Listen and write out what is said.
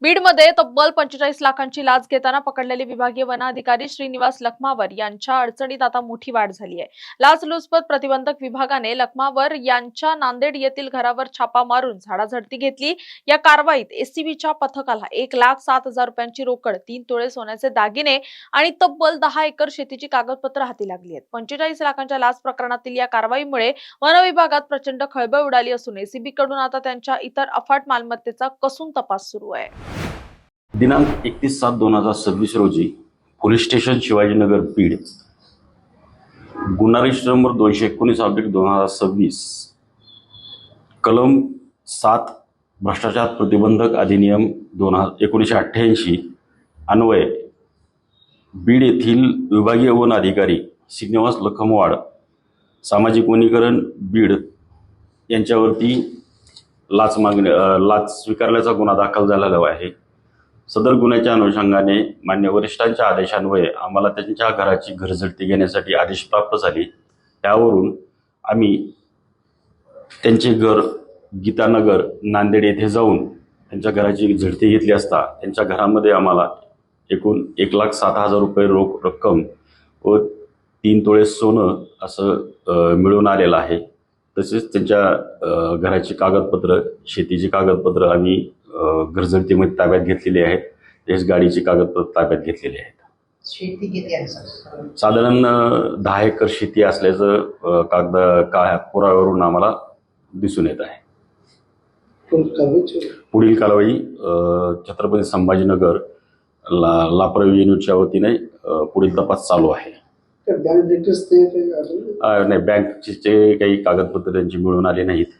बीडमध्ये तब्बल 45 लाखांची लाच घेताना पकडलेले विभागीय वन अधिकारी श्रीनिवास लखमावर यांच्या अडचणीत आता मोठी वाढ झाली आहे। लाचलुचपत प्रतिबंधक विभागाने लखमावर यांच्या नांदेड येथील घरावर छापा मारून झाडाझडती घेतली। या कारवाईत एसीबीच्या पथकाला 1,07,000 रुपयांची रोकड, 3 तोळे सोन्याचे दागिने आणि तब्बल 10 एकर शेतीची कागदपत्र हाती लागली आहेत। 45 लाखांच्या लाच प्रकरणातील या कारवाईमुळे वन विभागात प्रचंड खळबळ उडाली असून एसीबी कडून आता त्यांच्या इतर अफाट मालमत्तेचा कसून तपास सुरू आहे। दिनांक 31/7/2026 रोजी पोलीस स्टेशन शिवाजीनगर बीड गुन्हा रजिस्टर नंबर 219/2026 कलम 7 भ्रष्टाचार प्रतिबंधक अधिनियम 1988 अन्वये बीड येथील विभागीय वन अधिकारी श्रीनिवास लखमवाड सामाजिक वनीकरण बीड यांच्यावरती लाच स्वीकारल्याचा गुन्हा दाखल झालेला आहे। सदर गुन्ह्याच्या अनुषंगाने मान्य वरिष्ठांच्या आदेशान्वये आम्हाला त्यांच्या घराची घरझडती घेण्यासाठी आदेश प्राप्त झाले। त्यावरून आम्ही त्यांचे घर गीतानगर नांदेड येथे जाऊन त्यांच्या घराची झडती घेतली असता त्यांच्या घरामध्ये आम्हाला एकूण 1,07,000 रुपये रोख रक्कम व 3 तोळे सोनं असं मिळून आलेलं आहे। तसेच त्यांच्या घराची कागदपत्र, शेतीची कागदपत्र आम्ही घरझडतीमध्ये ताब्यात घेतलेली आहेत। तसेच गाडीची कागदपत्र ताब्यात घेतलेली आहेत। शेती किती आहे? साधारण 10 एकर शेती असल्याचं पुराव्यावरून आम्हाला दिसून येत आहे। पुढील कारवाई छत्रपती संभाजीनगर लापरवी युनिटच्या वतीने पुढील तपास चालू आहे। बँक डिटेल्स नाही, बँकचे काही कागदपत्र त्यांची मिळून आले नाहीत।